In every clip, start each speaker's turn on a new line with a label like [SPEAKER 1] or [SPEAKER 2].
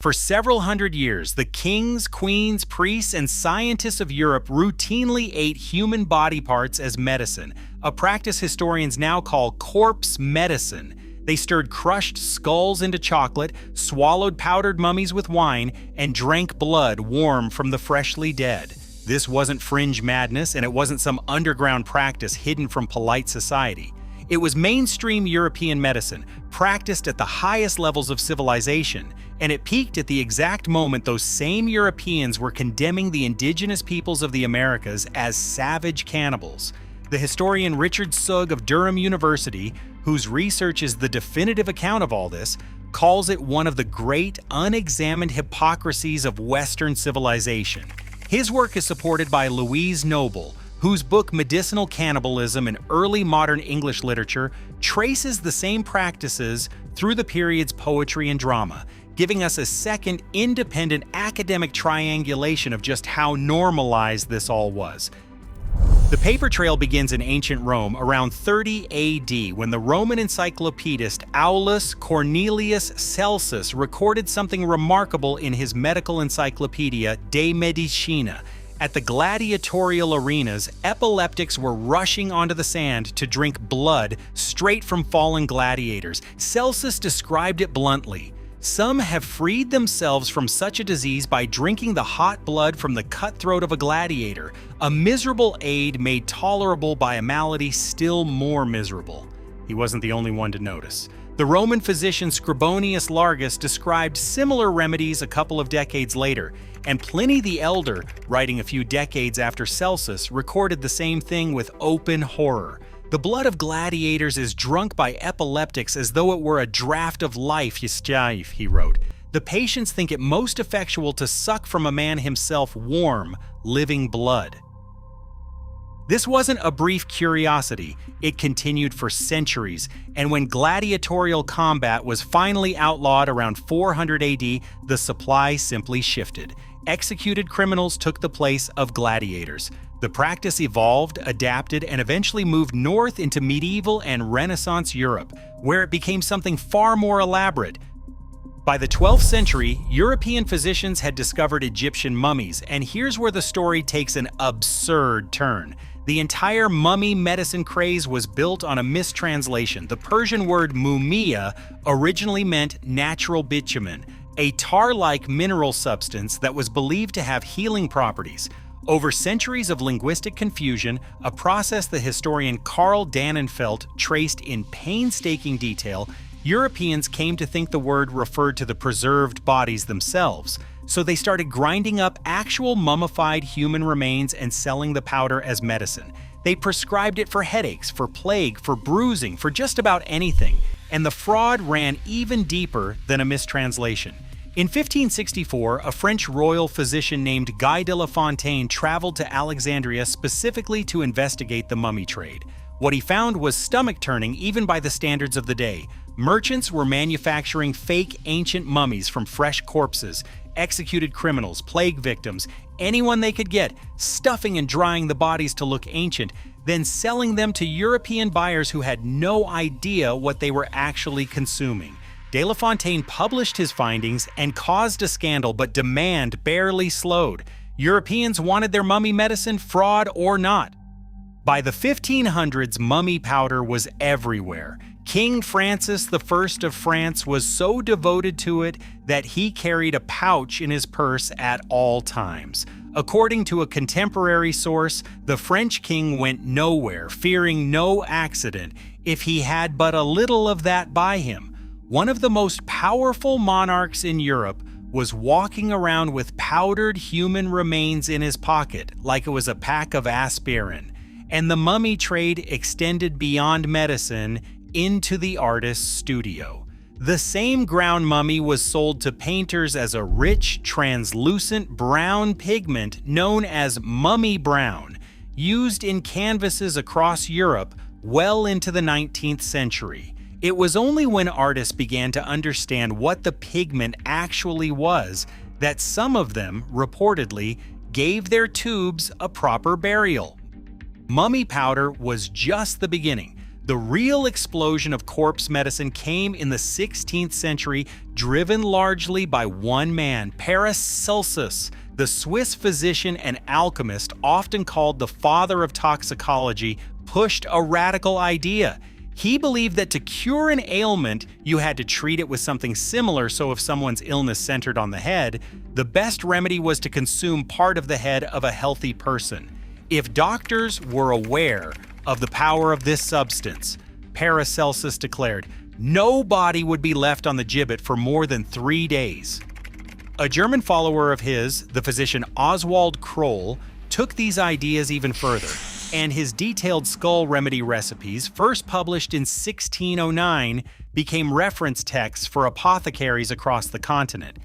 [SPEAKER 1] For several hundred years, the kings, queens, priests, and scientists of Europe routinely ate human body parts as medicine, a practice historians now call corpse medicine. They stirred crushed skulls into chocolate, swallowed powdered mummies with wine, and drank blood warm from the freshly dead. This wasn't fringe madness, and it wasn't some underground practice hidden from polite society. It was mainstream European medicine, practiced at the highest levels of civilization, and it peaked at the exact moment those same Europeans were condemning the indigenous peoples of the Americas as savage cannibals. The historian Richard Sugg of Durham University, whose research is the definitive account of all this, calls it one of the great unexamined hypocrisies of Western civilization. His work is supported by Louise Noble, whose book Medicinal Cannibalism in Early Modern English Literature traces the same practices through the period's poetry and drama, giving us a second independent academic triangulation of just how normalized this all was. The paper trail begins in ancient Rome around 30 AD when the Roman encyclopedist Aulus Cornelius Celsus recorded something remarkable in his medical encyclopedia De Medicina. At the gladiatorial arenas, epileptics were rushing onto the sand to drink blood straight from fallen gladiators. Celsus described it bluntly. Some have freed themselves from such a disease by drinking the hot blood from the cutthroat of a gladiator, a miserable aid made tolerable by a malady still more miserable. He wasn't the only one to notice. The Roman physician Scribonius Largus described similar remedies a couple of decades later, and Pliny the Elder, writing a few decades after Celsus, recorded the same thing with open horror. The blood of gladiators is drunk by epileptics as though it were a draught of life, he wrote. The patients think it most effectual to suck from a man himself warm, living blood. This wasn't a brief curiosity, it continued for centuries, and when gladiatorial combat was finally outlawed around 400 AD, the supply simply shifted. Executed criminals took the place of gladiators. The practice evolved, adapted, and eventually moved north into medieval and Renaissance Europe, where it became something far more elaborate. By the 12th century, European physicians had discovered Egyptian mummies, and here's where the story takes an absurd turn. The entire mummy medicine craze was built on a mistranslation. The Persian word mumia originally meant natural bitumen, a tar-like mineral substance that was believed to have healing properties. Over centuries of linguistic confusion, a process the historian Karl Dannenfeld traced in painstaking detail, Europeans came to think the word referred to the preserved bodies themselves. So they started grinding up actual mummified human remains and selling the powder as medicine. They prescribed it for headaches, for plague, for bruising, for just about anything. And the fraud ran even deeper than a mistranslation. In 1564, a French royal physician named Guy de la Fontaine traveled to Alexandria specifically to investigate the mummy trade. What he found was stomach-turning even by the standards of the day. Merchants were manufacturing fake ancient mummies from fresh corpses, executed criminals, plague victims, anyone they could get, stuffing and drying the bodies to look ancient, then selling them to European buyers who had no idea what they were actually consuming. De La Fontaine published his findings and caused a scandal, but demand barely slowed. Europeans wanted their mummy medicine, fraud or not. By the 1500s, mummy powder was everywhere. King Francis I of France was so devoted to it that he carried a pouch in his purse at all times. According to a contemporary source, the French king went nowhere, fearing no accident, if he had but a little of that by him. One of the most powerful monarchs in Europe was walking around with powdered human remains in his pocket like it was a pack of aspirin. And the mummy trade extended beyond medicine into the artist's studio. The same ground mummy was sold to painters as a rich, translucent brown pigment known as mummy brown, used in canvases across Europe well into the 19th century. It was only when artists began to understand what the pigment actually was that some of them, reportedly, gave their tubes a proper burial. Mummy powder was just the beginning. The real explosion of corpse medicine came in the 16th century, driven largely by one man, Paracelsus, the Swiss physician and alchemist, often called the father of toxicology, pushed a radical idea. He believed that to cure an ailment, you had to treat it with something similar, so if someone's illness centered on the head, the best remedy was to consume part of the head of a healthy person. If doctors were aware of the power of this substance, Paracelsus declared, no body would be left on the gibbet for more than 3 days. A German follower of his, the physician Oswald Kroll, took these ideas even further, and his detailed skull remedy recipes, first published in 1609, became reference texts for apothecaries across the continent.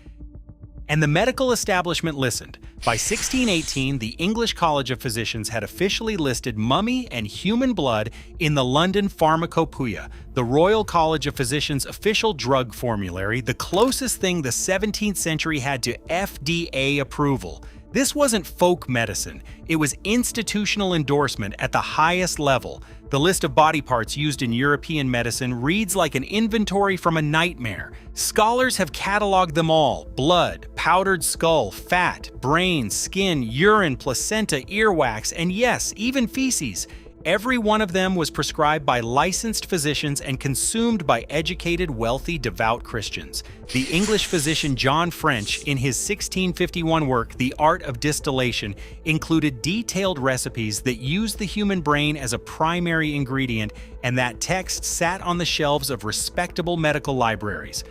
[SPEAKER 1] And the medical establishment listened. By 1618, the English College of Physicians had officially listed mummy and human blood in the London Pharmacopoeia, the Royal College of Physicians' official drug formulary, the closest thing the 17th century had to FDA approval. This wasn't folk medicine, it was institutional endorsement at the highest level. The list of body parts used in European medicine reads like an inventory from a nightmare. Scholars have cataloged them all: blood, powdered skull, fat, brain, skin, urine, placenta, earwax, and yes, even feces. Every one of them was prescribed by licensed physicians and consumed by educated, wealthy, devout Christians. The English physician John French, in his 1651 work, The Art of Distillation, included detailed recipes that used the human brain as a primary ingredient, and that text sat on the shelves of respectable medical libraries.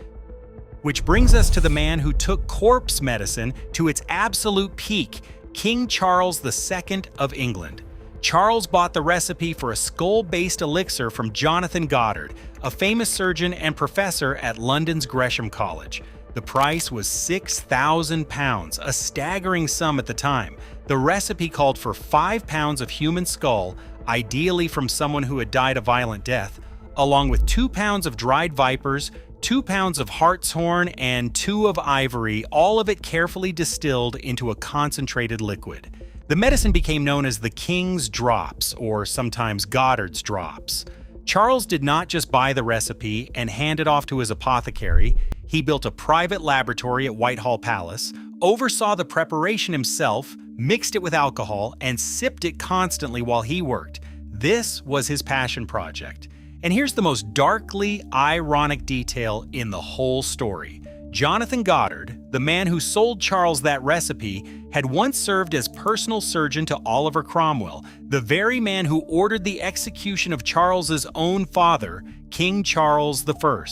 [SPEAKER 1] Which brings us to the man who took corpse medicine to its absolute peak, King Charles II of England. Charles bought the recipe for a skull-based elixir from Jonathan Goddard, a famous surgeon and professor at London's Gresham College. The price was £6,000, a staggering sum at the time. The recipe called for 5 pounds of human skull, ideally from someone who had died a violent death, along with 2 pounds of dried vipers, 2 pounds of hartshorn, and 2 of ivory, all of it carefully distilled into a concentrated liquid. The medicine became known as the King's Drops, or sometimes Goddard's Drops. Charles did not just buy the recipe and hand it off to his apothecary. He built a private laboratory at Whitehall Palace, oversaw the preparation himself, mixed it with alcohol, and sipped it constantly while he worked. This was his passion project. And here's the most darkly ironic detail in the whole story. Jonathan Goddard, the man who sold Charles that recipe, had once served as personal surgeon to Oliver Cromwell, the very man who ordered the execution of Charles's own father, King Charles I.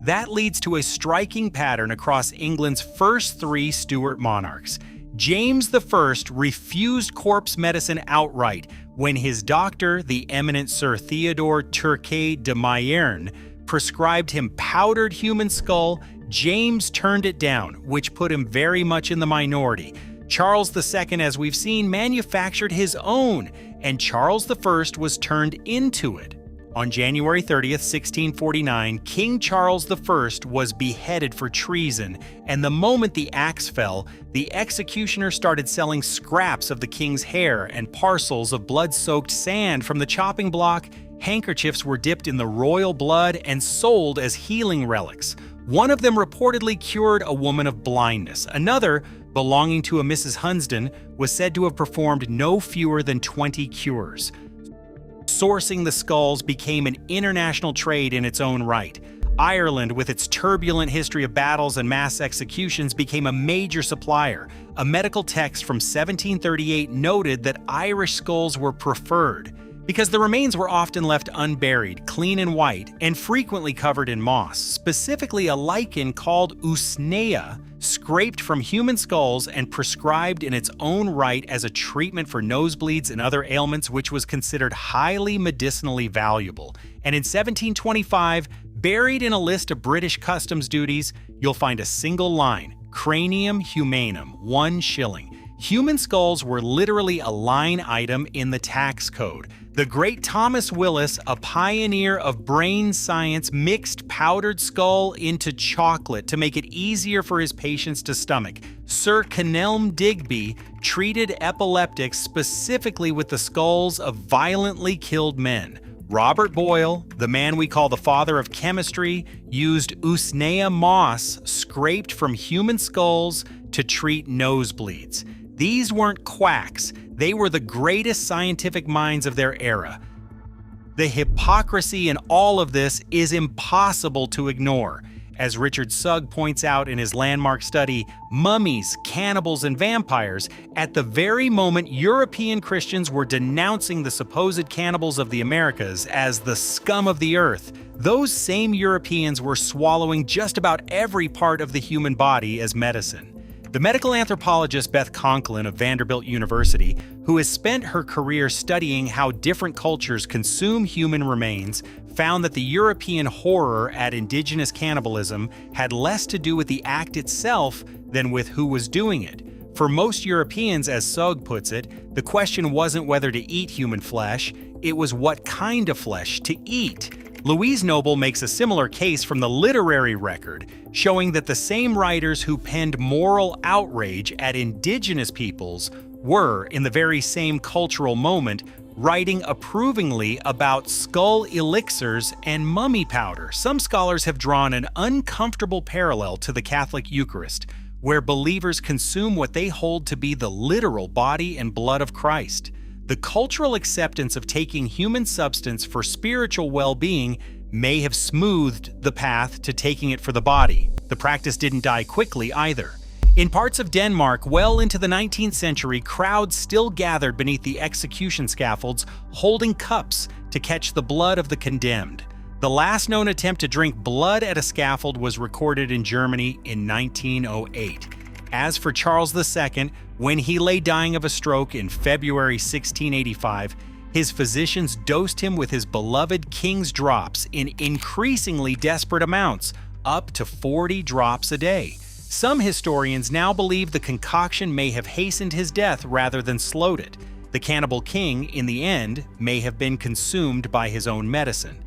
[SPEAKER 1] That leads to a striking pattern across England's first 3 Stuart monarchs. James I refused corpse medicine outright when his doctor, the eminent Sir Theodore Turquet de Mayerne, prescribed him powdered human skull. James turned it down, which put him very much in the minority. Charles II, as we've seen, manufactured his own, and Charles I was turned into it. On January 30th, 1649, King Charles I was beheaded for treason, and the moment the axe fell, the executioner started selling scraps of the king's hair and parcels of blood-soaked sand from the chopping block. Handkerchiefs were dipped in the royal blood and sold as healing relics. One of them reportedly cured a woman of blindness. Another, belonging to a Mrs. Hunsdon, was said to have performed no fewer than 20 cures. Sourcing the skulls became an international trade in its own right. Ireland, with its turbulent history of battles and mass executions, became a major supplier. A medical text from 1738 noted that Irish skulls were preferred because the remains were often left unburied, clean and white, and frequently covered in moss, specifically a lichen called usnea, scraped from human skulls and prescribed in its own right as a treatment for nosebleeds and other ailments, which was considered highly medicinally valuable. And in 1725, buried in a list of British customs duties, you'll find a single line, cranium humanum, 1 shilling. Human skulls were literally a line item in the tax code. The great Thomas Willis, a pioneer of brain science, mixed powdered skull into chocolate to make it easier for his patients to stomach. Sir Kenelm Digby treated epileptics specifically with the skulls of violently killed men. Robert Boyle, the man we call the father of chemistry, used usnea moss scraped from human skulls to treat nosebleeds. These weren't quacks, they were the greatest scientific minds of their era. The hypocrisy in all of this is impossible to ignore. As Richard Sugg points out in his landmark study, Mummies, Cannibals, and Vampires, at the very moment European Christians were denouncing the supposed cannibals of the Americas as the scum of the earth, those same Europeans were swallowing just about every part of the human body as medicine. The medical anthropologist Beth Conklin of Vanderbilt University, who has spent her career studying how different cultures consume human remains, found that the European horror at indigenous cannibalism had less to do with the act itself than with who was doing it. For most Europeans, as Sugg puts it, the question wasn't whether to eat human flesh, it was what kind of flesh to eat. Louise Noble makes a similar case from the literary record, showing that the same writers who penned moral outrage at indigenous peoples were, in the very same cultural moment, writing approvingly about skull elixirs and mummy powder. Some scholars have drawn an uncomfortable parallel to the Catholic Eucharist, where believers consume what they hold to be the literal body and blood of Christ. The cultural acceptance of taking human substance for spiritual well-being may have smoothed the path to taking it for the body. The practice didn't die quickly either. In parts of Denmark, well into the 19th century, crowds still gathered beneath the execution scaffolds, holding cups to catch the blood of the condemned. The last known attempt to drink blood at a scaffold was recorded in Germany in 1908. As for Charles II, when he lay dying of a stroke in February 1685, his physicians dosed him with his beloved king's drops in increasingly desperate amounts, up to 40 drops a day. Some historians now believe the concoction may have hastened his death rather than slowed it. The cannibal king, in the end, may have been consumed by his own medicine.